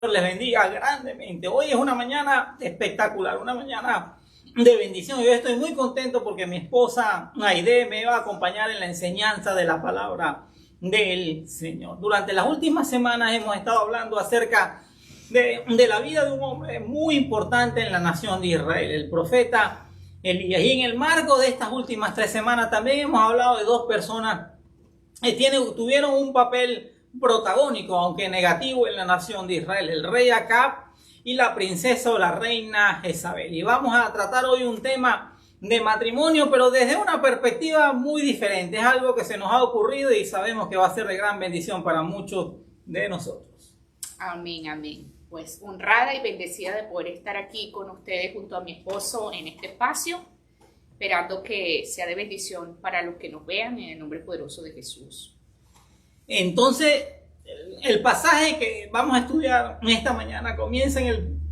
Les bendiga grandemente. Hoy es una mañana espectacular, una mañana de bendición. Yo estoy muy contento porque mi esposa Aide me va a acompañar en la enseñanza de la palabra del Señor. Durante las últimas semanas hemos estado hablando acerca de la vida de un hombre muy importante en la nación de Israel, el profeta Elías. Y en el marco de estas últimas 3 semanas también hemos hablado de 2 personas que tuvieron un papel protagónico, aunque negativo, en la nación de Israel: el rey Acab y la princesa o la reina Jezabel. Y vamos a tratar hoy un tema de matrimonio, pero desde una perspectiva muy diferente. Es algo que se nos ha ocurrido y sabemos que va a ser de gran bendición para muchos de nosotros. Amén, amén. Pues honrada y bendecida de poder estar aquí con ustedes junto a mi esposo en este espacio, esperando que sea de bendición para los que nos vean en el nombre poderoso de Jesús. Entonces, el pasaje que vamos a estudiar esta mañana comienza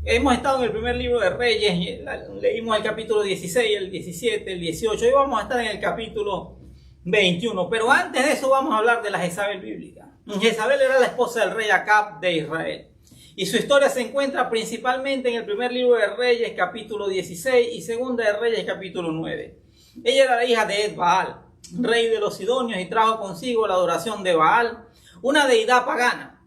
hemos estado en el primer libro de Reyes, leímos el capítulo 16, el 17, el 18, y vamos a estar en el capítulo 21. Pero antes de eso vamos a hablar de la Jezabel bíblica. Jezabel era la esposa del rey Acab de Israel. Y su historia se encuentra principalmente en el primer libro de Reyes, capítulo 16, y segunda de Reyes, capítulo 9. Ella era la hija de Ed-Baal, rey de los Sidonios, y trajo consigo la adoración de Baal, una deidad pagana,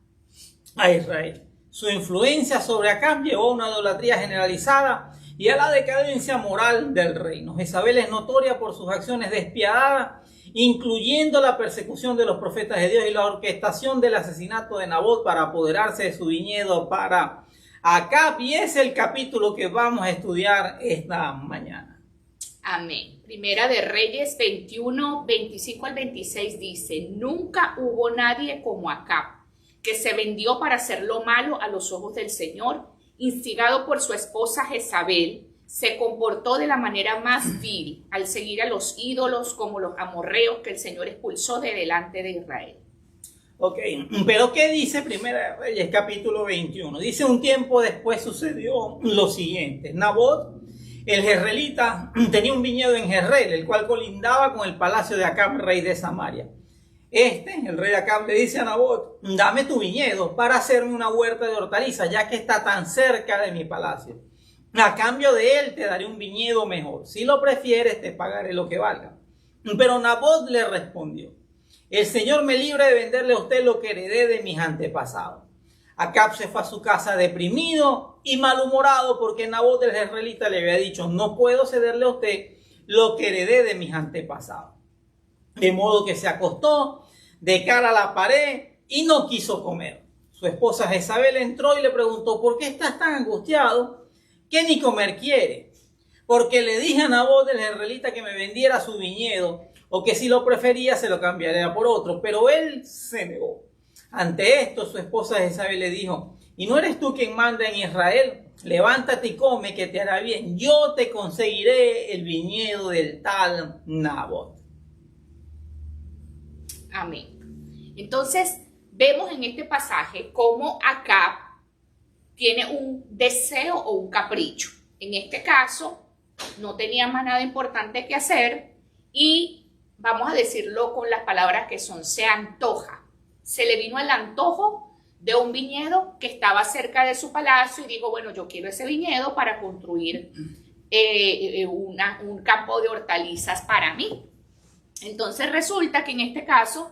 a Israel. Su influencia sobre Acab llevó a una idolatría generalizada y a la decadencia moral del reino. Jezabel es notoria por sus acciones despiadadas, incluyendo la persecución de los profetas de Dios y la orquestación del asesinato de Nabot para apoderarse de su viñedo para Acab. Y es el capítulo que vamos a estudiar esta mañana. Amén. Primera de Reyes 21, 25 al 26 dice: Nunca hubo nadie como Acab, que se vendió para hacer lo malo a los ojos del Señor. Instigado por su esposa Jezabel, se comportó de la manera más vil al seguir a los ídolos como los amorreos que el Señor expulsó de delante de Israel. Ok, pero ¿qué dice Primera de Reyes capítulo 21? Dice: un tiempo después sucedió lo siguiente. Nabot, el jezreelita, tenía un viñedo en Jezreel, el cual colindaba con el palacio de Acab, rey de Samaria. El rey de Acab, le dice a Nabot: dame tu viñedo para hacerme una huerta de hortalizas, ya que está tan cerca de mi palacio. A cambio de él te daré un viñedo mejor. Si lo prefieres, te pagaré lo que valga. Pero Nabot le respondió: el Señor me libre de venderle a usted lo que heredé de mis antepasados. Acab se fue a su casa deprimido y malhumorado porque Nabot el jezreelita le había dicho: no puedo cederle a usted lo que heredé de mis antepasados. De modo que se acostó de cara a la pared y no quiso comer. Su esposa Jezabel entró y le preguntó: ¿por qué estás tan angustiado que ni comer quiere? Porque le dije a Nabot el jezreelita que me vendiera su viñedo, o que si lo prefería se lo cambiaría por otro, pero él se negó. Ante esto, su esposa Jezabel le dijo: ¿y no eres tú quien manda en Israel? Levántate y come, que te hará bien. Yo te conseguiré el viñedo del tal Nabot. Amén. Entonces, vemos en este pasaje cómo Acab tiene un deseo o un capricho. En este caso, no tenía más nada importante que hacer y, vamos a decirlo con las palabras que son, se antoja. Se le vino el antojo de un viñedo que estaba cerca de su palacio y dijo: bueno, yo quiero ese viñedo para construir un campo de hortalizas para mí. Entonces resulta que en este caso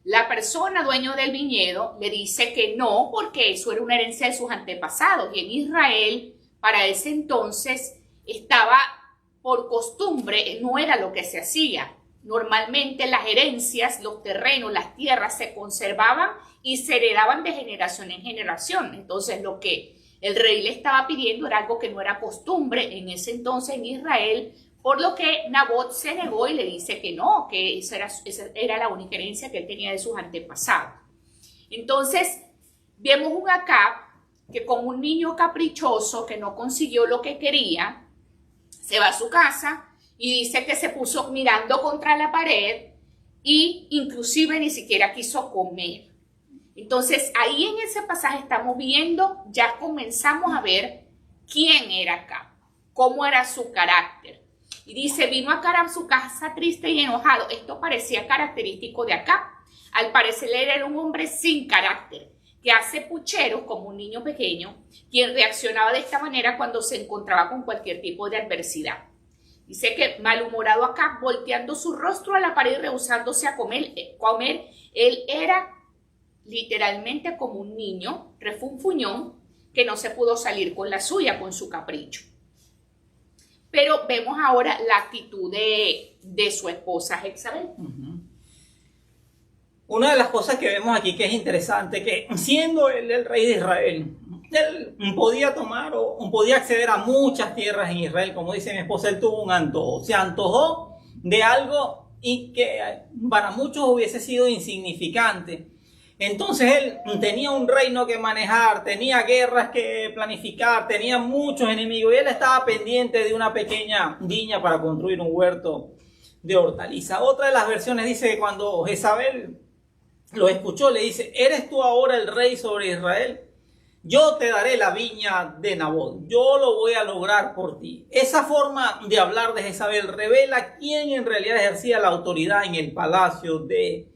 la persona dueño del viñedo le dice que no, porque eso era una herencia de sus antepasados, y en Israel para ese entonces estaba por costumbre, no era lo que se hacía. Normalmente las herencias, los terrenos, las tierras se conservaban y se heredaban de generación en generación. Entonces lo que el rey le estaba pidiendo era algo que no era costumbre en ese entonces en Israel, por lo que Nabot se negó y le dice que no, que esa era la única herencia que él tenía de sus antepasados. Entonces vemos un Acab que, como un niño caprichoso que no consiguió lo que quería, se va a su casa y dice que se puso mirando contra la pared e inclusive ni siquiera quiso comer. Entonces ahí en ese pasaje estamos viendo, ya comenzamos a ver quién era Acab, cómo era su carácter. Y dice: vino Acab a su casa triste y enojado. Esto parecía característico de Acab. Al parecer él era un hombre sin carácter, que hace pucheros como un niño pequeño, quien reaccionaba de esta manera cuando se encontraba con cualquier tipo de adversidad. Dice que malhumorado Acab, volteando su rostro a la pared y rehusándose a comer, él era literalmente como un niño refunfuñón que no se pudo salir con la suya, con su capricho. Pero vemos ahora la actitud de su esposa Jezabel. Una de las cosas que vemos aquí que es interesante, que siendo él el rey de Israel, él podía tomar o podía acceder a muchas tierras en Israel. Como dice mi esposa, él tuvo un antojo. Se antojó de algo y que para muchos hubiese sido insignificante. Entonces él tenía un reino que manejar, tenía guerras que planificar, tenía muchos enemigos y él estaba pendiente de una pequeña viña para construir un huerto de hortaliza. Otra de las versiones dice que cuando Jezabel lo escuchó, le dice: ¿eres tú ahora el rey sobre Israel? Yo te daré la viña de Nabot, yo lo voy a lograr por ti. Esa forma de hablar de Jezabel revela quién en realidad ejercía la autoridad en el palacio de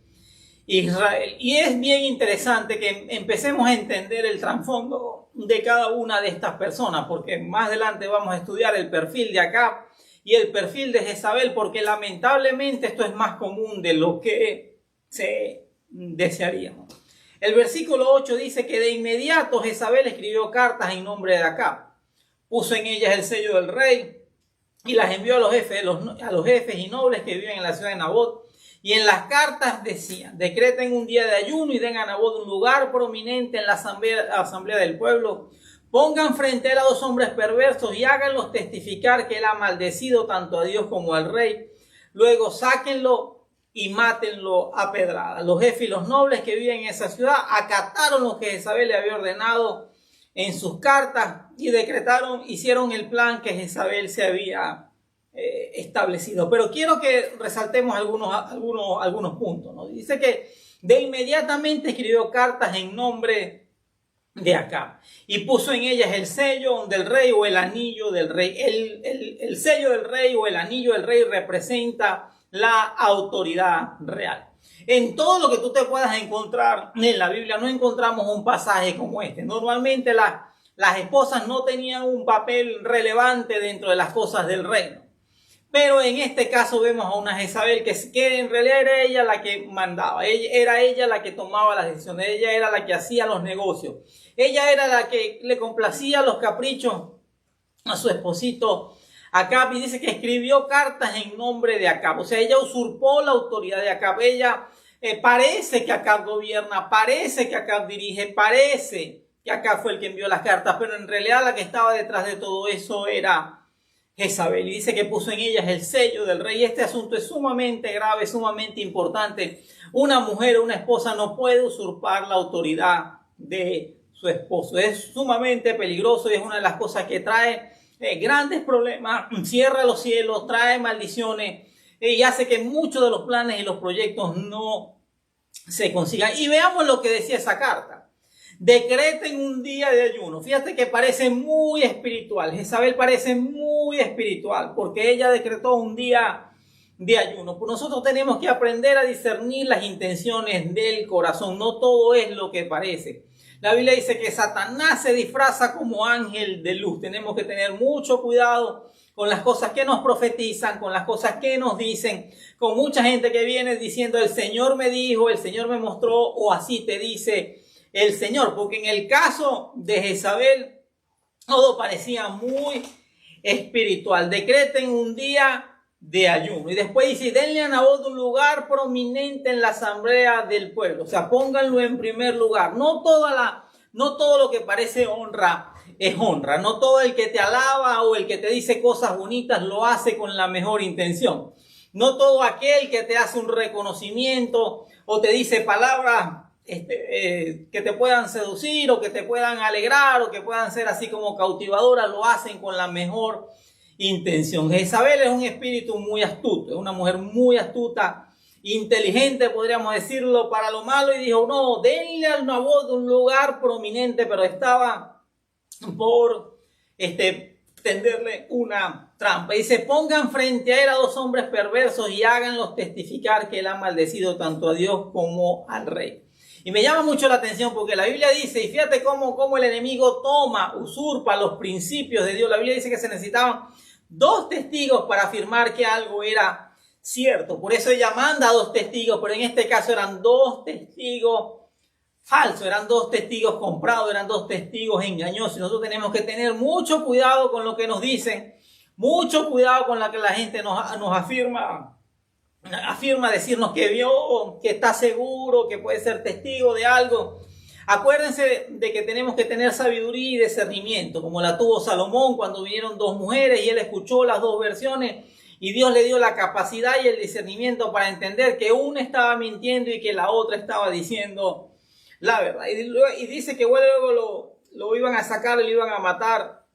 Israel. Y es bien interesante que empecemos a entender el trasfondo de cada una de estas personas, porque más adelante vamos a estudiar el perfil de Acab y el perfil de Jezabel, porque lamentablemente esto es más común de lo que se desearíamos. El versículo 8 dice que de inmediato Jezabel escribió cartas en nombre de Acab, puso en ellas el sello del rey y las envió a los jefes y nobles que viven en la ciudad de Nabot. Y en las cartas decían: decreten un día de ayuno y den a Nabot un lugar prominente en la asamblea del pueblo. Pongan frente a él a 2 hombres perversos y háganlos testificar que él ha maldecido tanto a Dios como al rey. Luego sáquenlo y mátenlo a pedradas. Los jefes y los nobles que viven en esa ciudad acataron lo que Jezabel le había ordenado en sus cartas y hicieron el plan que Jezabel se había establecido. Pero quiero que resaltemos algunos puntos, ¿no? Dice que de inmediatamente escribió cartas en nombre de Acab y puso en ellas el sello del rey o el anillo del rey. El sello del rey o el anillo del rey representa la autoridad real. En todo lo que tú te puedas encontrar en la Biblia no encontramos un pasaje como este. Normalmente las esposas no tenían un papel relevante dentro de las cosas del reino. Pero en este caso vemos a una Jezabel que en realidad era ella la que mandaba. Era ella la que tomaba las decisiones. Ella era la que hacía los negocios. Ella era la que le complacía los caprichos a su esposito Acab, y dice que escribió cartas en nombre de Acab. O sea, ella usurpó la autoridad de Acab. Ella parece que Acab gobierna, parece que Acab dirige, parece que Acab fue el que envió las cartas, pero en realidad la que estaba detrás de todo eso era Jezabel. Y dice que puso en ellas el sello del rey. Este asunto es sumamente grave, sumamente importante. Una mujer, una esposa no puede usurpar la autoridad de su esposo. Es sumamente peligroso y es una de las cosas que trae grandes problemas, cierra los cielos, trae maldiciones y hace que muchos de los planes y los proyectos no se consigan. Y veamos lo que decía esa carta: decreten un día de ayuno. Fíjate que parece muy espiritual. Jezabel parece muy espiritual porque ella decretó un día de ayuno. Pues nosotros tenemos que aprender a discernir las intenciones del corazón. No todo es lo que parece. La Biblia dice que Satanás se disfraza como ángel de luz. Tenemos que tener mucho cuidado con las cosas que nos profetizan, con las cosas que nos dicen, con mucha gente que viene diciendo: el Señor me dijo, el Señor me mostró, o así te dice el Señor. Porque en el caso de Jezabel todo parecía muy espiritual. Decreten un día de ayuno. Y después dice: denle a Nabot un lugar prominente en la asamblea del pueblo. O sea, pónganlo en primer lugar. No todo lo que parece honra es honra. No todo el que te alaba o el que te dice cosas bonitas lo hace con la mejor intención. No todo aquel que te hace un reconocimiento o te dice palabras que te puedan seducir o que te puedan alegrar o que puedan ser así como cautivadoras, lo hacen con la mejor intención. Jezabel es un espíritu muy astuto, es una mujer muy astuta, inteligente, podríamos decirlo, para lo malo, y dijo: no, denle al Nabot un lugar prominente, pero estaba por tenderle una trampa. Y dice: pongan frente a él a 2 hombres perversos y háganlos testificar que él ha maldecido tanto a Dios como al rey. Y me llama mucho la atención porque la Biblia dice, y fíjate cómo el enemigo usurpa los principios de Dios. La Biblia dice que se necesitaban 2 testigos para afirmar que algo era cierto. Por eso ella manda a 2 testigos, pero en este caso eran 2 testigos falsos, eran 2 testigos comprados, eran 2 testigos engañosos. Y nosotros tenemos que tener mucho cuidado con lo que nos dicen, mucho cuidado con lo que la gente nos afirma decirnos que vio, que está seguro, que puede ser testigo de algo. Acuérdense de que tenemos que tener sabiduría y discernimiento, como la tuvo Salomón cuando vinieron 2 mujeres y él escuchó las 2 versiones y Dios le dio la capacidad y el discernimiento para entender que una estaba mintiendo y que la otra estaba diciendo la verdad. Y dice que luego lo iban a sacar, lo iban a matar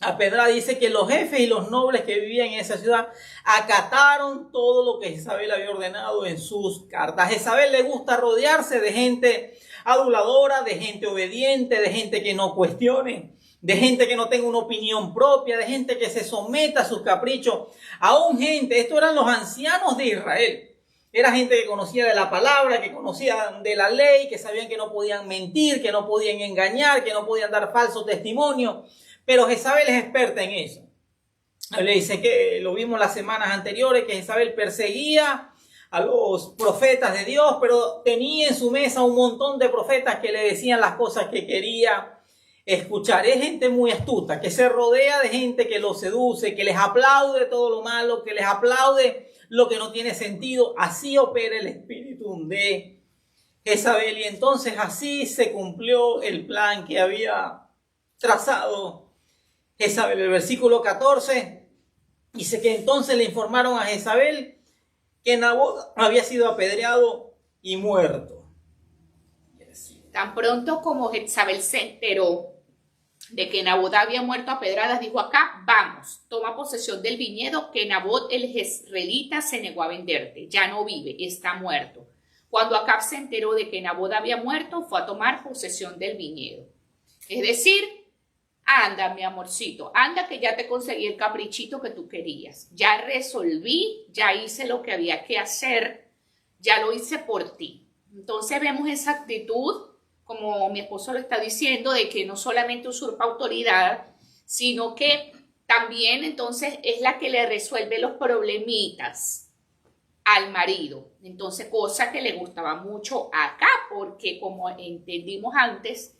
a pedrada. Dice que los jefes y los nobles que vivían en esa ciudad acataron todo lo que Jezabel había ordenado en sus cartas. A Jezabel le gusta rodearse de gente aduladora, de gente obediente, de gente que no cuestione, de gente que no tenga una opinión propia, de gente que se someta a sus caprichos. Aún gente, estos eran los ancianos de Israel. Era gente que conocía de la palabra, que conocía de la ley, que sabían que no podían mentir, que no podían engañar, que no podían dar falsos testimonios. Pero Jezabel es experta en eso. Le dice que lo vimos las semanas anteriores, que Jezabel perseguía a los profetas de Dios, pero tenía en su mesa un montón de profetas que le decían las cosas que quería escuchar. Es gente muy astuta, que se rodea de gente que los seduce, que les aplaude todo lo malo, que les aplaude lo que no tiene sentido. Así opera el espíritu de Jezabel. Y entonces así se cumplió el plan que había trazado Jezabel. El versículo 14 dice que entonces le informaron a Jezabel que Nabot había sido apedreado y muerto. Tan pronto como Jezabel se enteró de que Nabot había muerto a pedradas, dijo: acá, vamos, toma posesión del viñedo que Nabot el jezreelita se negó a venderte. Ya no vive, está muerto. Cuando Acab se enteró de que Nabot había muerto, fue a tomar posesión del viñedo. Es decir, anda, mi amorcito, anda que ya te conseguí el caprichito que tú querías. Ya resolví, ya hice lo que había que hacer, ya lo hice por ti. Entonces vemos esa actitud, como mi esposo lo está diciendo, de que no solamente usurpa autoridad, sino que también entonces es la que le resuelve los problemitas al marido. Entonces, cosa que le gustaba mucho acá, porque como entendimos antes,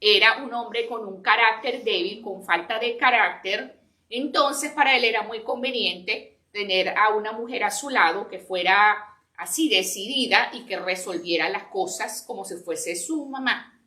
era un hombre con un carácter débil, con falta de carácter. Entonces para él era muy conveniente tener a una mujer a su lado que fuera así decidida y que resolviera las cosas como si fuese su mamá.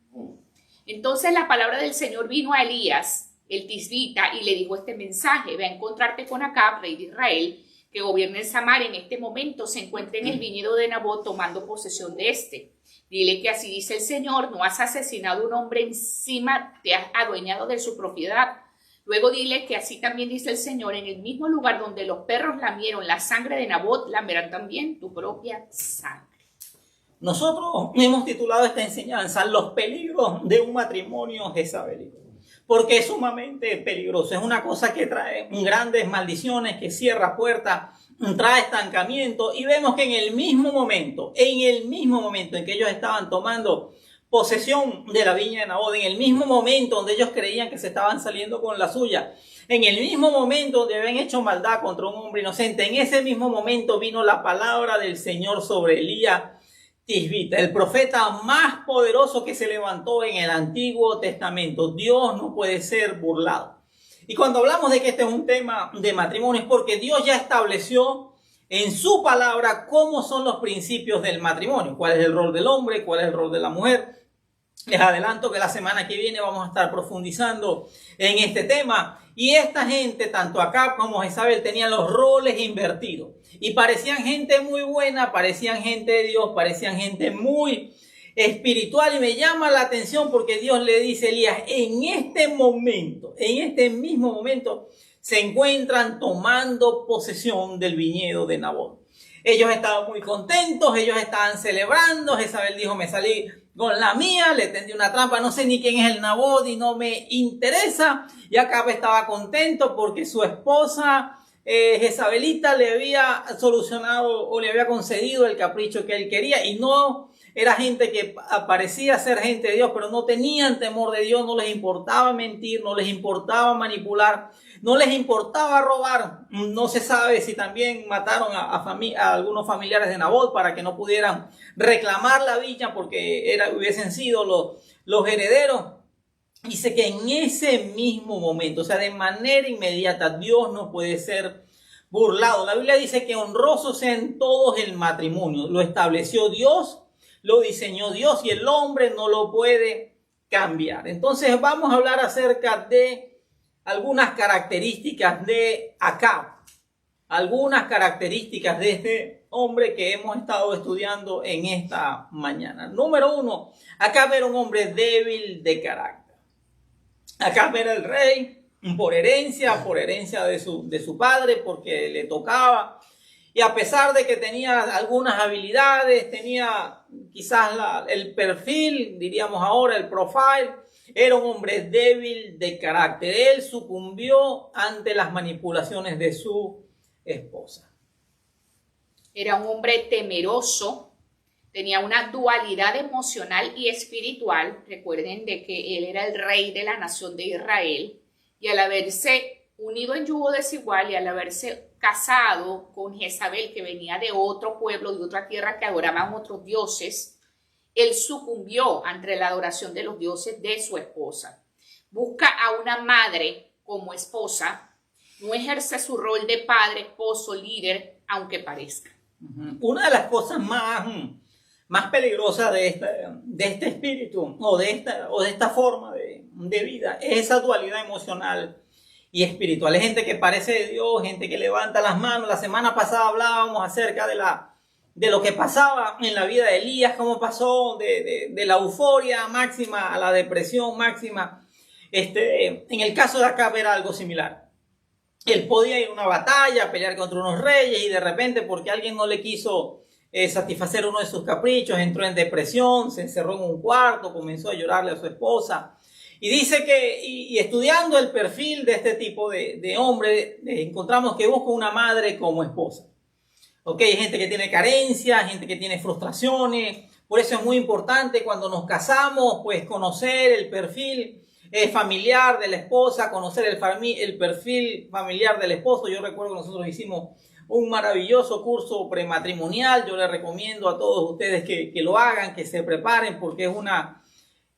Entonces la palabra del Señor vino a Elías, el tisbita, y le dijo este mensaje: ve a encontrarte con Acab, rey de Israel, que gobierna en Samaria. En este momento se encuentra en el viñedo de Nabot tomando posesión de este. Dile que así dice el Señor: no has asesinado a un hombre encima, te has adueñado de su propiedad. Luego dile que así también dice el Señor: en el mismo lugar donde los perros lamieron la sangre de Nabot, lamerán también tu propia sangre. Nosotros hemos titulado esta enseñanza Los peligros de un matrimonio jezabelito, porque es sumamente peligroso. Es una cosa que trae grandes maldiciones, que cierra puertas, trae estancamiento. Y vemos que en el mismo momento en que ellos estaban tomando posesión de la viña de Nabot, en el mismo momento donde ellos creían que se estaban saliendo con la suya, en el mismo momento donde habían hecho maldad contra un hombre inocente, en ese mismo momento vino la palabra del Señor sobre Elías tisbita, el profeta más poderoso que se levantó en el Antiguo Testamento. Dios no puede ser burlado. Y cuando hablamos de que este es un tema de matrimonio, es porque Dios ya estableció en su palabra cómo son los principios del matrimonio, cuál es el rol del hombre, cuál es el rol de la mujer. Les adelanto que la semana que viene vamos a estar profundizando en este tema. Y esta gente, tanto Acab como Jezabel, tenían los roles invertidos. Y parecían gente muy buena, parecían gente de Dios, parecían gente muy espiritual. Y me llama la atención porque Dios le dice a Elías: en este mismo momento, se encuentran tomando posesión del viñedo de Nabot. Ellos estaban muy contentos, ellos estaban celebrando. Jezabel dijo: me salí con la mía, le tendí una trampa, no sé ni quién es el Nabot y no me interesa. Y Acab estaba contento porque su esposa Jezabelita le había solucionado o le había concedido el capricho que él quería, y no era gente que parecía ser gente de Dios, pero no tenían temor de Dios, no les importaba mentir, no les importaba manipular, no les importaba robar. No se sabe si también mataron a algunos familiares de Nabot para que no pudieran reclamar la viña porque hubiesen sido los herederos. Dice que en ese mismo momento, o sea, de manera inmediata, Dios no puede ser burlado. La Biblia dice que honroso sea en todos el matrimonio. Lo estableció Dios, lo diseñó Dios y el hombre no lo puede cambiar. Entonces vamos a hablar acerca de algunas características de Acab. Algunas características de este hombre que hemos estado estudiando en esta mañana. Número 1, Acab era un hombre débil de carácter. Acab era el rey por herencia de su padre, porque le tocaba. Y a pesar de que tenía algunas habilidades, tenía quizás el perfil, diríamos ahora, el profile, era un hombre débil de carácter. Él sucumbió ante las manipulaciones de su esposa. Era un hombre temeroso. Tenía una dualidad emocional y espiritual. Recuerden de que él era el rey de la nación de Israel. Y al haberse unido en yugo desigual y al haberse casado con Jezabel, que venía de otro pueblo, de otra tierra que adoraban otros dioses, él sucumbió ante la adoración de los dioses de su esposa. Busca a una madre como esposa. No ejerce su rol de padre, esposo, líder, aunque parezca. Una de las cosas más peligrosa de este espíritu o de esta forma de vida es esa dualidad emocional y espiritual. Es gente que parece de Dios, gente que levanta las manos. La semana pasada hablábamos acerca de lo que pasaba en la vida de Elías, cómo pasó de la euforia máxima a la depresión máxima. En el caso de Acab era algo similar. Él podía ir a una batalla, pelear contra unos reyes y de repente, porque alguien no le quiso satisfacer uno de sus caprichos, entró en depresión, se encerró en un cuarto, comenzó a llorarle a su esposa. Y dice que, y estudiando el perfil de este tipo de hombre, encontramos que busca una madre como esposa. Ok, hay gente que tiene carencias, gente que tiene frustraciones. Por eso es muy importante cuando nos casamos, pues conocer el perfil familiar de la esposa, conocer el perfil familiar del esposo. Yo recuerdo que nosotros hicimos un maravilloso curso prematrimonial. Yo les recomiendo a todos ustedes que lo hagan, que se preparen, porque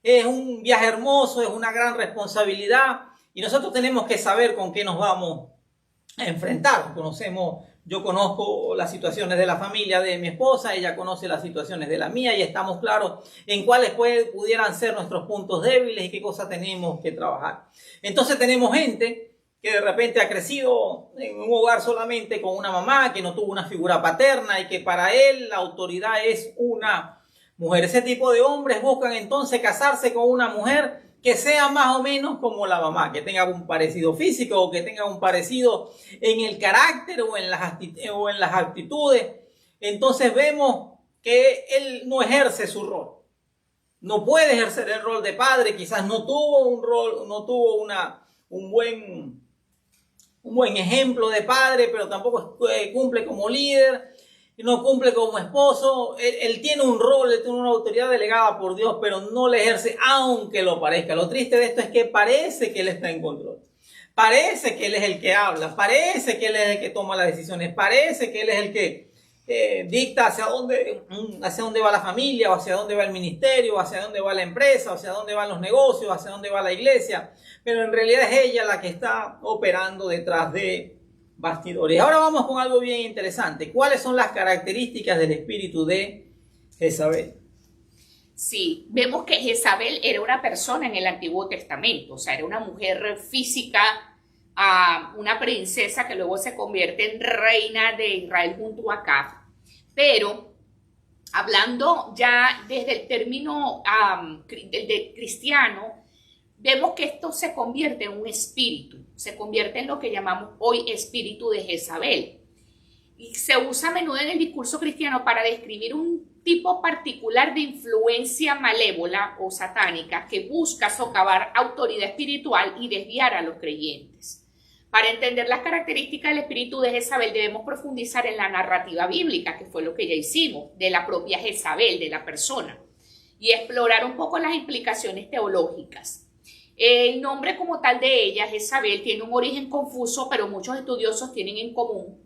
es un viaje hermoso, es una gran responsabilidad y nosotros tenemos que saber con qué nos vamos a enfrentar. Yo conozco las situaciones de la familia de mi esposa, ella conoce las situaciones de la mía y estamos claros en cuáles pudieran ser nuestros puntos débiles y qué cosas tenemos que trabajar. Entonces tenemos gente que de repente ha crecido en un hogar solamente con una mamá, que no tuvo una figura paterna y que para él la autoridad es una mujer. Ese tipo de hombres buscan entonces casarse con una mujer que sea más o menos como la mamá, que tenga un parecido físico o que tenga un parecido en el carácter o en las actitudes. Entonces vemos que él no ejerce su rol. No puede ejercer el rol de padre, quizás no tuvo un rol, no tuvo un buen ejemplo de padre, pero tampoco cumple como líder. No cumple como esposo. Él tiene un rol, él tiene una autoridad delegada por Dios, pero no le ejerce, aunque lo parezca. Lo triste de esto es que parece que él está en control. Parece que él es el que habla, parece que él es el que toma las decisiones, parece que él es el que dicta hacia dónde va la familia, o hacia dónde va el ministerio, o hacia dónde va la empresa, o hacia dónde van los negocios, hacia dónde va la iglesia. Pero en realidad es ella la que está operando detrás de bastidores. Ahora vamos con algo bien interesante. ¿Cuáles son las características del espíritu de Jezabel? Sí, vemos que Jezabel era una persona en el Antiguo Testamento, o sea, era una mujer física, una princesa que luego se convierte en reina de Israel junto a Acab. Pero hablando ya desde el término de cristiano, vemos que esto se convierte en un espíritu, se convierte en lo que llamamos hoy espíritu de Jezabel. Y se usa a menudo en el discurso cristiano para describir un tipo particular de influencia malévola o satánica que busca socavar autoridad espiritual y desviar a los creyentes. Para entender las características del espíritu de Jezabel debemos profundizar en la narrativa bíblica, que fue lo que ya hicimos, de la propia Jezabel, de la persona, y explorar un poco las implicaciones teológicas. El nombre como tal de ella, Jezabel, tiene un origen confuso, pero muchos estudiosos tienen en común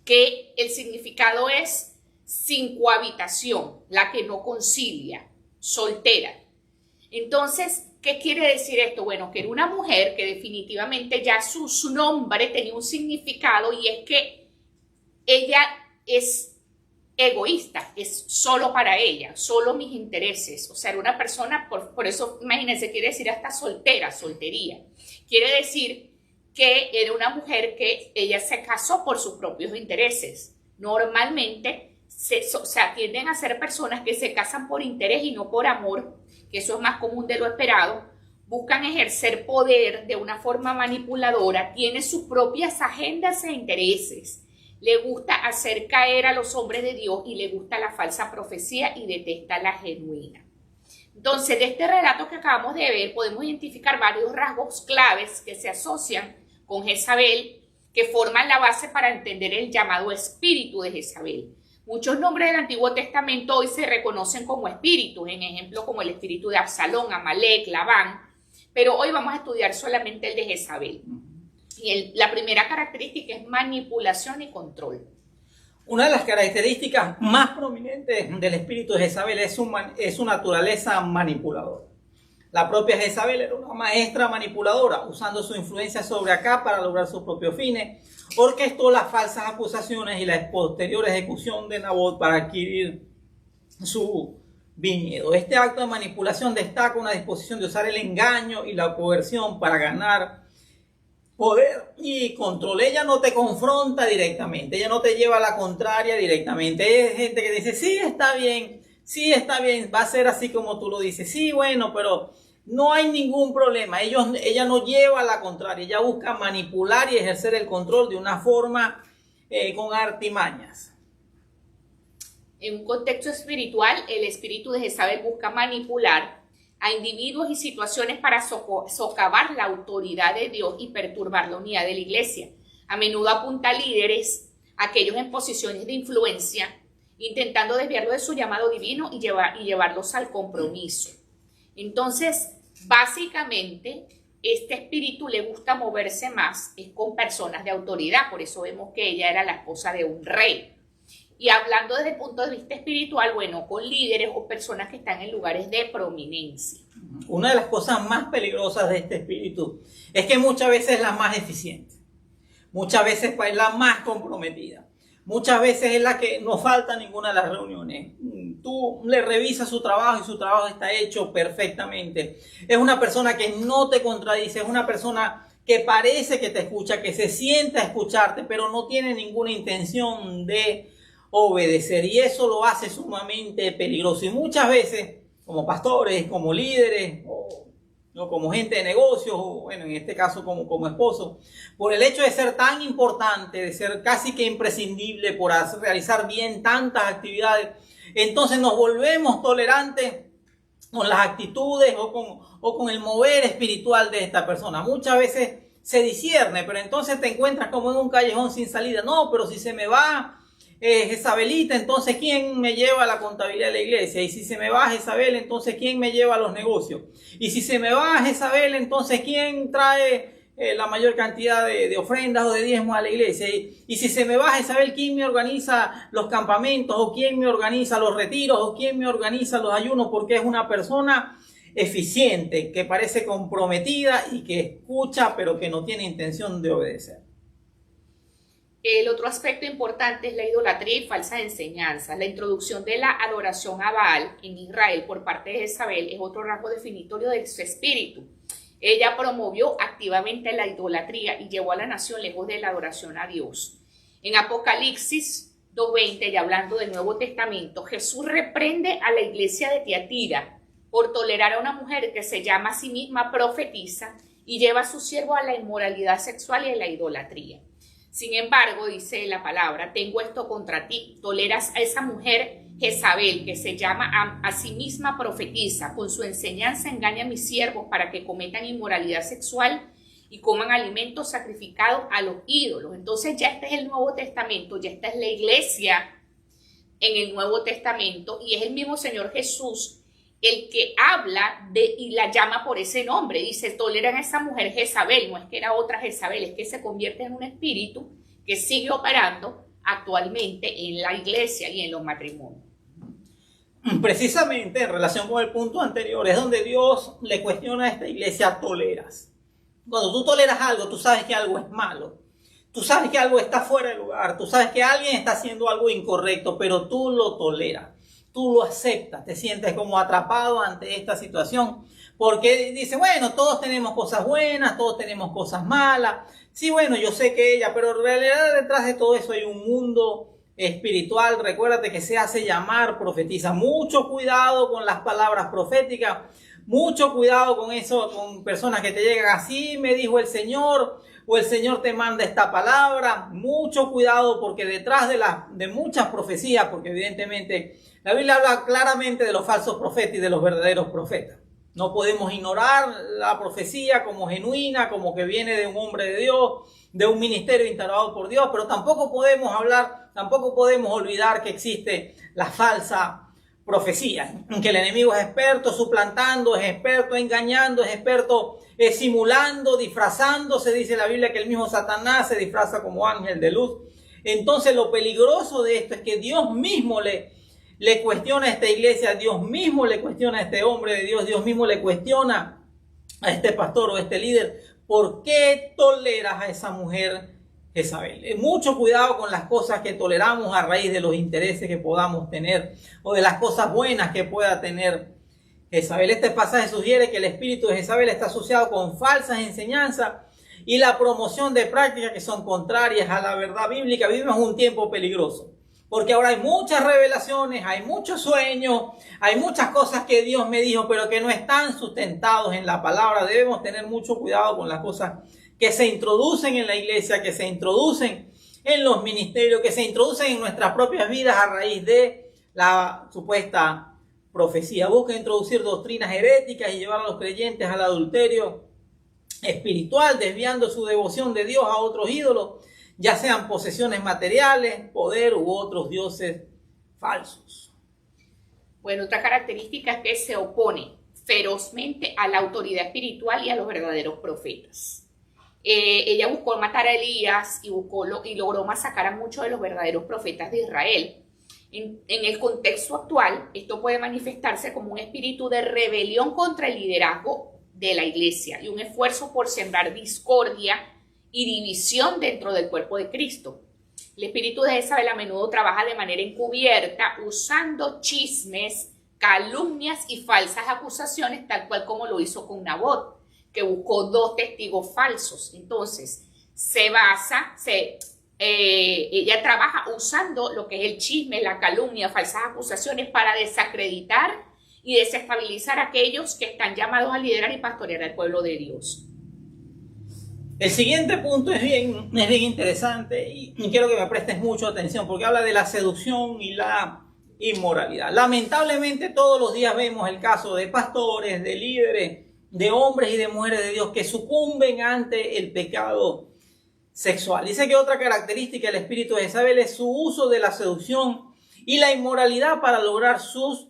que el significado es sin cohabitación, la que no concilia, soltera. Entonces, ¿qué quiere decir esto? Bueno, que era una mujer que definitivamente ya su nombre tenía un significado, y es que ella es egoísta, es solo para ella, solo mis intereses. O sea, era una persona, por eso imagínense, quiere decir hasta soltera, soltería. Quiere decir que era una mujer que ella se casó por sus propios intereses. Normalmente tienden a ser personas que se casan por interés y no por amor, que eso es más común de lo esperado. Buscan ejercer poder de una forma manipuladora, tiene sus propias agendas e intereses, le gusta hacer caer a los hombres de Dios y le gusta la falsa profecía y detesta la genuina. Entonces, de este relato que acabamos de ver, podemos identificar varios rasgos claves que se asocian con Jezabel, que forman la base para entender el llamado espíritu de Jezabel. Muchos nombres del Antiguo Testamento hoy se reconocen como espíritus, en ejemplo como el espíritu de Absalón, Amalek, Labán, pero hoy vamos a estudiar solamente el de Jezabel. Y la primera característica es manipulación y control. Una de las características más prominentes del espíritu de Jezabel es su naturaleza manipuladora. La propia Jezabel era una maestra manipuladora, usando su influencia sobre Acab para lograr sus propios fines. Orquestó las falsas acusaciones y la posterior ejecución de Nabot para adquirir su viñedo. Este acto de manipulación destaca una disposición de usar el engaño y la coerción para ganar poder y control. Ella no te confronta directamente, ella no te lleva a la contraria directamente. Es gente que dice, sí, está bien, va a ser así como tú lo dices, sí, bueno, pero no hay ningún problema. Ella no lleva a la contraria, ella busca manipular y ejercer el control de una forma con artimañas. En un contexto espiritual, el espíritu de Jezabel busca manipular a individuos y situaciones para socavar la autoridad de Dios y perturbar la unidad de la iglesia. A menudo apunta a líderes, aquellos en posiciones de influencia, intentando desviarlos de su llamado divino y llevarlos al compromiso. Entonces, básicamente, este espíritu le gusta moverse más, es con personas de autoridad, por eso vemos que ella era la esposa de un rey. Y hablando desde el punto de vista espiritual, bueno, con líderes o personas que están en lugares de prominencia. Una de las cosas más peligrosas de este espíritu es que muchas veces es la más eficiente, muchas veces es la más comprometida, muchas veces es la que no falta ninguna de las reuniones. Tú le revisas su trabajo y su trabajo está hecho perfectamente. Es una persona que no te contradice, es una persona que parece que te escucha, que se sienta a escucharte, pero no tiene ninguna intención de obedecer, y eso lo hace sumamente peligroso. Y muchas veces, como pastores, como líderes, o como gente de negocios, o bueno, en este caso como esposo, por el hecho de ser tan importante, de ser casi que imprescindible por realizar bien tantas actividades, entonces nos volvemos tolerantes con las actitudes o con el mover espiritual de esta persona. Muchas veces se discierne, pero entonces te encuentras como en un callejón sin salida. No, pero si se me va Jezabelita, entonces ¿quién me lleva a la contabilidad de la iglesia? Y si se me va Jezabel, entonces ¿quién me lleva a los negocios? Y si se me va Jezabel, entonces ¿quién trae la mayor cantidad de ofrendas o de diezmos a la iglesia? Y si se me va Jezabel, ¿quién me organiza los campamentos? ¿O quién me organiza los retiros? ¿O quién me organiza los ayunos? Porque es una persona eficiente, que parece comprometida y que escucha, pero que no tiene intención de obedecer. El otro aspecto importante es la idolatría y falsas enseñanzas. La introducción de la adoración a Baal en Israel por parte de Jezabel es otro rasgo definitorio de su espíritu. Ella promovió activamente la idolatría y llevó a la nación lejos de la adoración a Dios. En Apocalipsis 2:20, y hablando del Nuevo Testamento, Jesús reprende a la iglesia de Tiatira por tolerar a una mujer que se llama a sí misma profetisa y lleva a su siervo a la inmoralidad sexual y a la idolatría. Sin embargo, dice la palabra, tengo esto contra ti, toleras a esa mujer Jezabel, que se llama a sí misma profetisa, con su enseñanza engaña a mis siervos para que cometan inmoralidad sexual y coman alimentos sacrificados a los ídolos. Entonces ya este es el Nuevo Testamento, ya esta es la iglesia en el Nuevo Testamento, y es el mismo Señor Jesús el que habla y la llama por ese nombre. Dice, toleran a esa mujer Jezabel, no es que era otra Jezabel, es que se convierte en un espíritu que sigue operando actualmente en la iglesia y en los matrimonios. Precisamente en relación con el punto anterior, es donde Dios le cuestiona a esta iglesia: toleras. Cuando tú toleras algo, tú sabes que algo es malo. Tú sabes que algo está fuera de lugar. Tú sabes que alguien está haciendo algo incorrecto, pero tú lo toleras. Tú lo aceptas. Te sientes como atrapado ante esta situación. Porque dice, bueno, todos tenemos cosas buenas, todos tenemos cosas malas. Sí, bueno, yo sé que ella, pero en realidad detrás de todo eso hay un mundo espiritual. Recuérdate que se hace llamar, profetiza. Mucho cuidado con las palabras proféticas. Mucho cuidado con eso, con personas que te llegan así, me dijo el Señor, o el Señor te manda esta palabra. Mucho cuidado, porque detrás de muchas profecías, porque evidentemente la Biblia habla claramente de los falsos profetas y de los verdaderos profetas. No podemos ignorar la profecía como genuina, como que viene de un hombre de Dios, de un ministerio instaurado por Dios, pero tampoco podemos olvidar que existe la falsa profecía, que el enemigo es experto suplantando, es experto engañando, es experto simulando, disfrazándose. Dice la Biblia que el mismo Satanás se disfraza como ángel de luz. Entonces lo peligroso de esto es que Dios mismo le cuestiona a esta iglesia, Dios mismo le cuestiona a este hombre de Dios, Dios mismo le cuestiona a este pastor o a este líder: ¿por qué toleras a esa mujer Jezabel? Mucho cuidado con las cosas que toleramos a raíz de los intereses que podamos tener o de las cosas buenas que pueda tener Jezabel. Este pasaje sugiere que el espíritu de Jezabel está asociado con falsas enseñanzas y la promoción de prácticas que son contrarias a la verdad bíblica. Vivimos un tiempo peligroso, porque ahora hay muchas revelaciones, hay muchos sueños, hay muchas cosas que Dios me dijo, pero que no están sustentados en la palabra. Debemos tener mucho cuidado con las cosas que se introducen en la iglesia, que se introducen en los ministerios, que se introducen en nuestras propias vidas a raíz de la supuesta profecía. Busca introducir doctrinas heréticas y llevar a los creyentes al adulterio espiritual, desviando su devoción de Dios a otros ídolos, ya sean posesiones materiales, poder u otros dioses falsos. Bueno, otra característica es que se opone ferozmente a la autoridad espiritual y a los verdaderos profetas. Ella buscó matar a Elías y logró masacrar a muchos de los verdaderos profetas de Israel. En el contexto actual, esto puede manifestarse como un espíritu de rebelión contra el liderazgo de la iglesia y un esfuerzo por sembrar discordia y división dentro del cuerpo de Cristo. El espíritu de Jezabel a menudo trabaja de manera encubierta, usando chismes, calumnias y falsas acusaciones, tal cual como lo hizo con Nabot, que buscó 2 testigos falsos. Entonces, ella trabaja usando lo que es el chisme, la calumnia, falsas acusaciones para desacreditar y desestabilizar a aquellos que están llamados a liderar y pastorear al pueblo de Dios. El siguiente punto es bien interesante y quiero que me prestes mucha atención, porque habla de la seducción y la inmoralidad. Lamentablemente todos los días vemos el caso de pastores, de líderes, de hombres y de mujeres de Dios que sucumben ante el pecado sexual. Dice que otra característica del espíritu de Jezabel es su uso de la seducción y la inmoralidad para lograr sus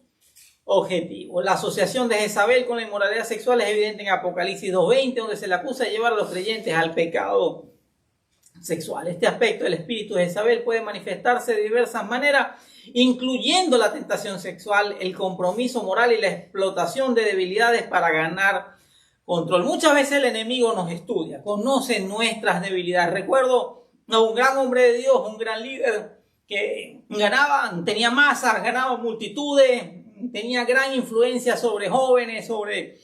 objetivos. La asociación de Jezabel con la inmoralidad sexual es evidente en Apocalipsis 2:20, donde se le acusa de llevar a los creyentes al pecado sexual. Este aspecto del espíritu de Jezabel puede manifestarse de diversas maneras, incluyendo la tentación sexual, el compromiso moral y la explotación de debilidades para ganar control. Muchas veces el enemigo nos estudia, conoce nuestras debilidades. Recuerdo a un gran hombre de Dios, un gran líder que tenía masas, ganaba multitudes, tenía gran influencia sobre jóvenes, sobre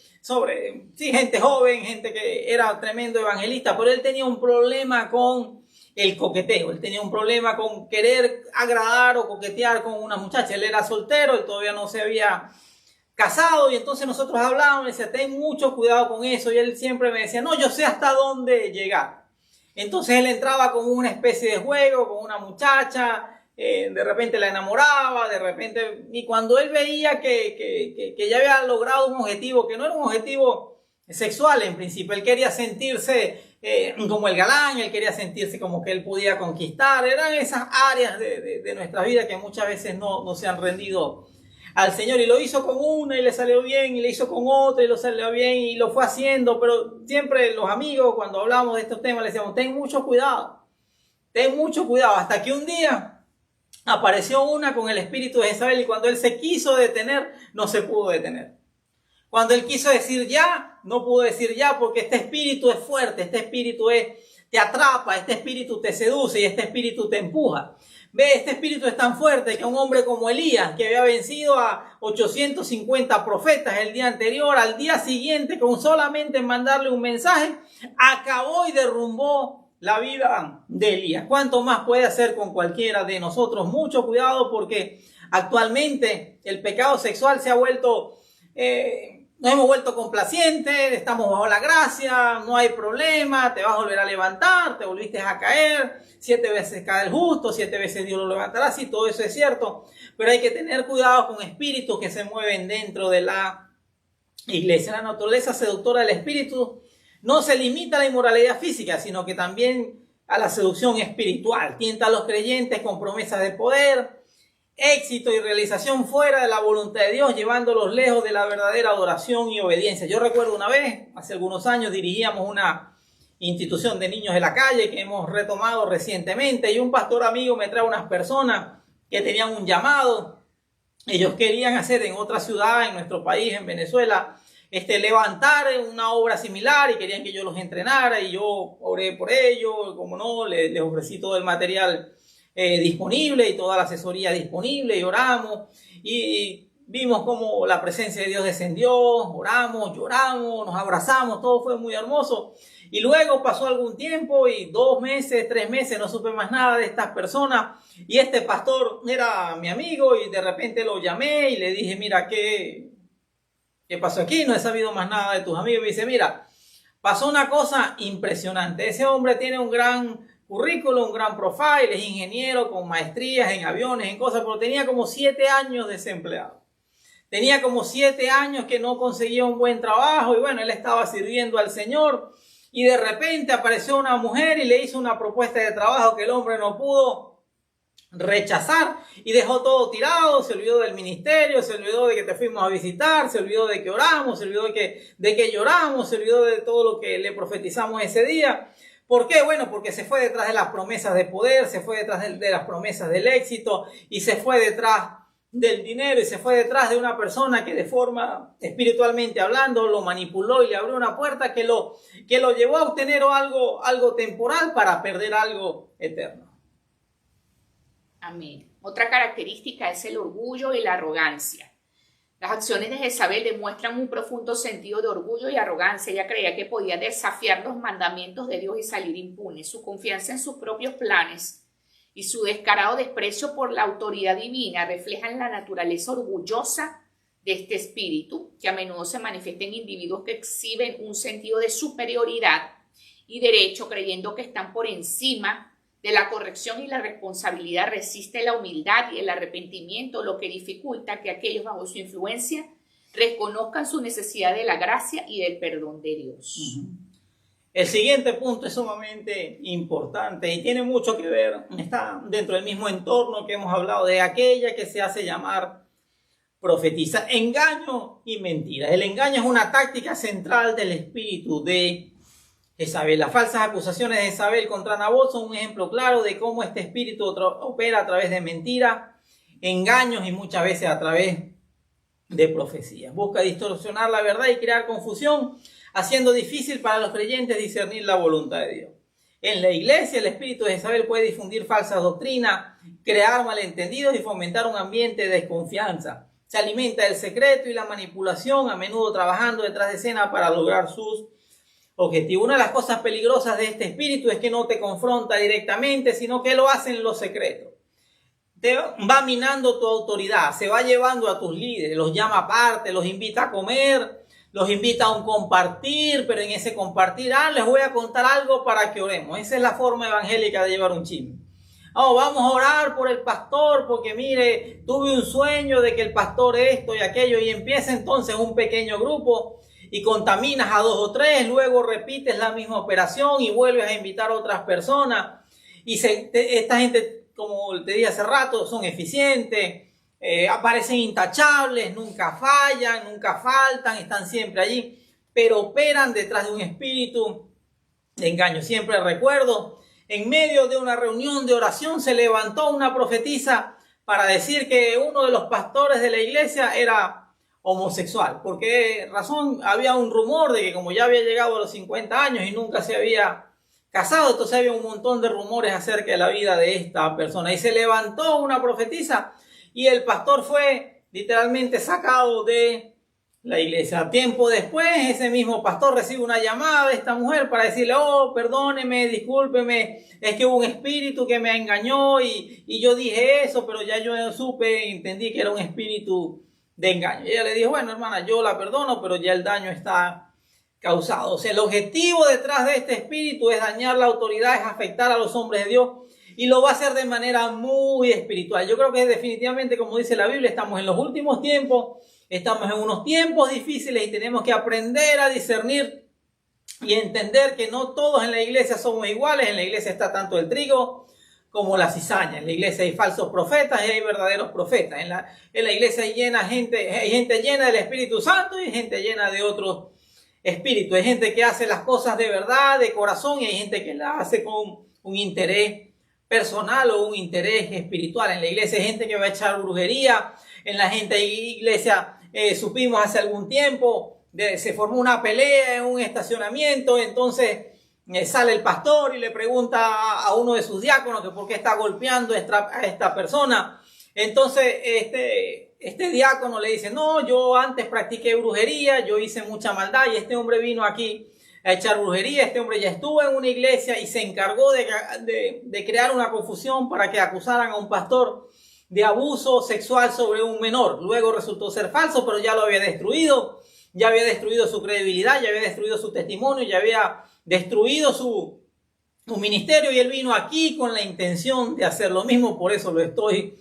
gente joven, gente que era tremendo evangelista, pero él tenía un problema con el coqueteo. Él tenía un problema con querer agradar o coquetear con una muchacha. Él era soltero y todavía no se había casado, y entonces nosotros hablábamos, y decía, ten mucho cuidado con eso, y él siempre me decía, no, yo sé hasta dónde llegar. Entonces él entraba con una especie de juego con una muchacha, de repente la enamoraba, y cuando él veía que ya había logrado un objetivo, que no era un objetivo sexual en principio. Él quería sentirse como el galán, él quería sentirse como que él podía conquistar. Eran esas áreas de nuestra vida que muchas veces no se han rendido al Señor, y lo hizo con una y le salió bien, y le hizo con otra y le salió bien, y lo fue haciendo. Pero siempre los amigos, cuando hablamos de estos temas, le decíamos, ten mucho cuidado, hasta que un día apareció una con el espíritu de Jezabel, y cuando él se quiso detener, no se pudo detener. Cuando él quiso decir ya, no pudo decir ya, porque este espíritu es fuerte, este espíritu te atrapa, este espíritu te seduce y este espíritu te empuja. Ve, este espíritu es tan fuerte que un hombre como Elías, que había vencido a 850 profetas el día anterior, al día siguiente, con solamente mandarle un mensaje, acabó y derrumbó la vida de Elías. ¿Cuánto más puede hacer con cualquiera de nosotros? Mucho cuidado, porque actualmente el pecado sexual se ha vuelto... nos hemos vuelto complacientes, estamos bajo la gracia, no hay problema, te vas a volver a levantar, te volviste a caer, 7 veces cae el justo, 7 veces Dios lo levantará. Sí, todo eso es cierto, pero hay que tener cuidado con espíritus que se mueven dentro de la iglesia. La naturaleza seductora del espíritu no se limita a la inmoralidad física, sino que también a la seducción espiritual. Tienta a los creyentes con promesas de poder, éxito y realización fuera de la voluntad de Dios, llevándolos lejos de la verdadera adoración y obediencia. Yo recuerdo una vez, hace algunos años, dirigíamos una institución de niños de la calle que hemos retomado recientemente, y un pastor amigo me trae unas personas que tenían un llamado. Ellos querían hacer en otra ciudad, en nuestro país, en Venezuela, levantar una obra similar, y querían que yo los entrenara, y yo oré por ellos, como no, les ofrecí todo el material disponible y toda la asesoría disponible, y oramos y vimos cómo la presencia de Dios descendió, oramos, lloramos, nos abrazamos, todo fue muy hermoso. Y luego pasó algún tiempo, y 2 meses, 3 meses, no supe más nada de estas personas, y este pastor era mi amigo, y de repente lo llamé y le dije, mira, ¿qué pasó aquí? No he sabido más nada de tus amigos. Y me dice, mira, pasó una cosa impresionante. Ese hombre tiene un gran currículum, un gran profile, es ingeniero con maestrías en aviones, en cosas, pero tenía como 7 años desempleado. Tenía como 7 años que no conseguía un buen trabajo, y bueno, él estaba sirviendo al Señor, y de repente apareció una mujer y le hizo una propuesta de trabajo que el hombre no pudo rechazar, y dejó todo tirado, se olvidó del ministerio, se olvidó de que te fuimos a visitar, se olvidó de que oramos, se olvidó de que lloramos, se olvidó de todo lo que le profetizamos ese día. ¿Por qué? Bueno, porque se fue detrás de las promesas de poder, se fue detrás de las promesas del éxito, y se fue detrás del dinero, y se fue detrás de una persona que de forma espiritualmente hablando lo manipuló y le abrió una puerta que lo llevó a obtener algo temporal para perder algo eterno. Amén. Otra característica es el orgullo y la arrogancia. Las acciones de Jezabel demuestran un profundo sentido de orgullo y arrogancia. Ella creía que podía desafiar los mandamientos de Dios y salir impune. Su confianza en sus propios planes y su descarado desprecio por la autoridad divina reflejan la naturaleza orgullosa de este espíritu, que a menudo se manifiesta en individuos que exhiben un sentido de superioridad y derecho, creyendo que están por encima de la corrección y la responsabilidad. Resiste la humildad y el arrepentimiento, lo que dificulta que aquellos bajo su influencia reconozcan su necesidad de la gracia y del perdón de Dios. El siguiente punto es sumamente importante y tiene mucho que ver, está dentro del mismo entorno que hemos hablado, de aquella que se hace llamar profetiza. Engaño y mentira. El engaño es una táctica central del espíritu de Jezabel. Las falsas acusaciones de Jezabel contra Nabot son un ejemplo claro de cómo este espíritu opera a través de mentiras, engaños y muchas veces a través de profecías. Busca distorsionar la verdad y crear confusión, haciendo difícil para los creyentes discernir la voluntad de Dios. En la iglesia, el espíritu de Jezabel puede difundir falsas doctrinas, crear malentendidos y fomentar un ambiente de desconfianza. Se alimenta del secreto y la manipulación, a menudo trabajando detrás de escena para lograr sus objetivos. Una de las cosas peligrosas de este espíritu es que no te confronta directamente, sino que lo hace en lo secreto. Te va minando tu autoridad, se va llevando a tus líderes, los llama aparte, los invita a comer, los invita a un compartir, pero en ese compartir, les voy a contar algo para que oremos. Esa es la forma evangélica de llevar un chisme. Vamos a orar por el pastor porque tuve un sueño de que el pastor esto y aquello, y empieza entonces un pequeño grupo y contaminas a 2 o 3, luego repites la misma operación y vuelves a invitar a otras personas. Y esta gente, como te dije hace rato, son eficientes, aparecen intachables, nunca fallan, nunca faltan, están siempre allí, pero operan detrás de un espíritu de engaño. Siempre recuerdo, en medio de una reunión de oración se levantó una profetisa para decir que uno de los pastores de la iglesia era homosexual. ¿Por qué razón? Había un rumor de que como ya había llegado a los 50 años y nunca se había casado, entonces había un montón de rumores acerca de la vida de esta persona. Y se levantó una profetisa y el pastor fue literalmente sacado de la iglesia. Tiempo después, ese mismo pastor recibe una llamada de esta mujer para decirle: oh, perdóneme, discúlpeme, es que hubo un espíritu que me engañó y yo dije eso, pero ya yo supe, entendí que era un espíritu de engaño. Y ella le dijo: bueno, hermana, yo la perdono, pero ya el daño está causado. O sea, el objetivo detrás de este espíritu es dañar la autoridad, es afectar a los hombres de Dios, y lo va a hacer de manera muy espiritual. Yo creo que definitivamente, como dice la Biblia, estamos en los últimos tiempos, estamos en unos tiempos difíciles y tenemos que aprender a discernir y entender que no todos en la iglesia somos iguales. En la iglesia está tanto el trigo como la cizaña. En la iglesia hay falsos profetas y hay verdaderos profetas. En la iglesia hay gente llena del Espíritu Santo y gente llena de otros espíritus. Hay gente que hace las cosas de verdad, de corazón, y hay gente que las hace con un interés personal o un interés espiritual. En la iglesia hay gente que va a echar brujería. En la iglesia supimos hace algún tiempo, se formó una pelea en un estacionamiento, entonces sale el pastor y le pregunta a uno de sus diáconos que por qué está golpeando a esta persona. Entonces este diácono le dice: no, yo antes practiqué brujería, yo hice mucha maldad y este hombre vino aquí a echar brujería. Este hombre ya estuvo en una iglesia y se encargó de crear una confusión para que acusaran a un pastor de abuso sexual sobre un menor. Luego resultó ser falso, pero ya lo había destruido su credibilidad, ya había destruido su testimonio, ya había destruido su ministerio, y él vino aquí con la intención de hacer lo mismo. Por eso lo estoy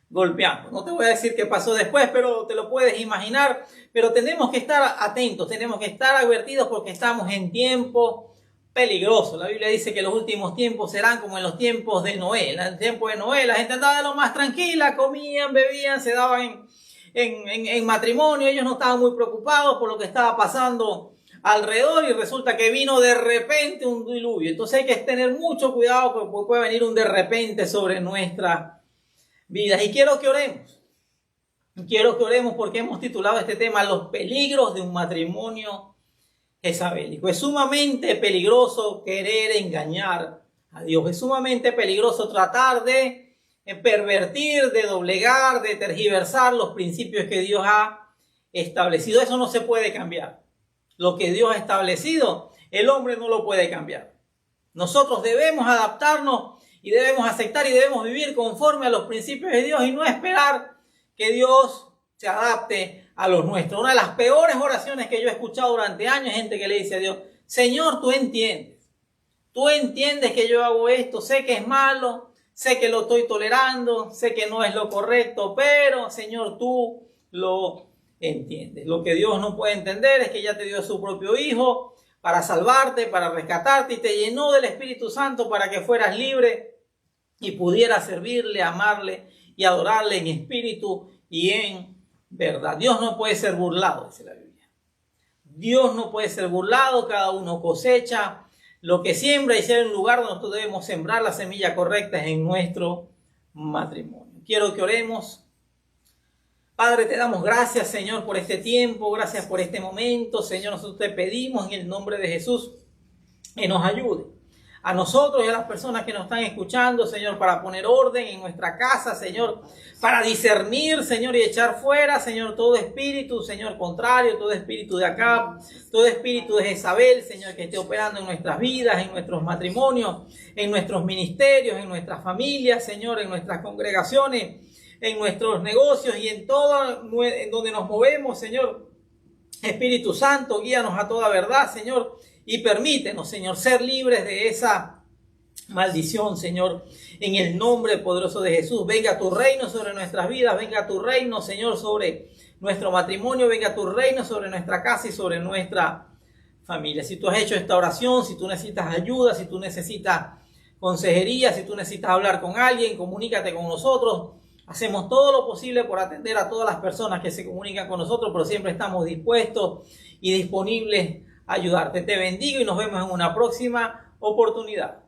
golpeando. No te voy a decir qué pasó después, pero te lo puedes imaginar. Pero tenemos que estar atentos, tenemos que estar advertidos, porque estamos en tiempos peligrosos. La Biblia dice que los últimos tiempos serán como en los tiempos de Noé. En el tiempo de Noé la gente andaba de lo más tranquila, comían, bebían, se daban en matrimonio. Ellos no estaban muy preocupados por lo que estaba pasando alrededor, y resulta que vino de repente un diluvio. Entonces hay que tener mucho cuidado, porque puede venir un de repente sobre nuestras vidas. Y quiero que oremos porque hemos titulado este tema: los peligros de un matrimonio jezabelico. Es sumamente peligroso querer engañar a Dios. Es sumamente peligroso tratar de pervertir, de doblegar, de tergiversar los principios que Dios ha establecido. Eso no se puede cambiar. Lo que Dios ha establecido, el hombre no lo puede cambiar. Nosotros debemos adaptarnos y debemos aceptar y debemos vivir conforme a los principios de Dios y no esperar que Dios se adapte a los nuestros. Una de las peores oraciones que yo he escuchado durante años, gente que le dice a Dios: Señor, tú entiendes que yo hago esto, sé que es malo, sé que lo estoy tolerando, sé que no es lo correcto, pero Señor, tú lo entiendes. Lo que Dios no puede entender es que ya te dio a su propio Hijo para salvarte, para rescatarte, y te llenó del Espíritu Santo para que fueras libre y pudieras servirle, amarle y adorarle en espíritu y en verdad. Dios no puede ser burlado, dice la Biblia. Dios no puede ser burlado. Cada uno cosecha lo que siembra, y si hay un lugar donde nosotros debemos sembrar la semilla correcta es en nuestro matrimonio. Quiero que oremos. Padre, te damos gracias, Señor, por este tiempo, gracias por este momento. Señor, nosotros te pedimos en el nombre de Jesús que nos ayude a nosotros y a las personas que nos están escuchando, Señor, para poner orden en nuestra casa, Señor, para discernir, Señor, y echar fuera, Señor, todo espíritu, Señor, contrario, todo espíritu de Acab, todo espíritu de Jezabel, Señor, que esté operando en nuestras vidas, en nuestros matrimonios, en nuestros ministerios, en nuestras familias, Señor, en nuestras congregaciones, en nuestros negocios y en todo en donde nos movemos, Señor. Espíritu Santo, guíanos a toda verdad, Señor, y permítenos, Señor, ser libres de esa maldición, Señor, en el nombre poderoso de Jesús. Venga tu reino sobre nuestras vidas, venga tu reino, Señor, sobre nuestro matrimonio, venga tu reino sobre nuestra casa y sobre nuestra familia. Si tú has hecho esta oración, si tú necesitas ayuda, si tú necesitas consejería, si tú necesitas hablar con alguien, comunícate con nosotros. Hacemos todo lo posible por atender a todas las personas que se comunican con nosotros, pero siempre estamos dispuestos y disponibles a ayudarte. Te bendigo y nos vemos en una próxima oportunidad.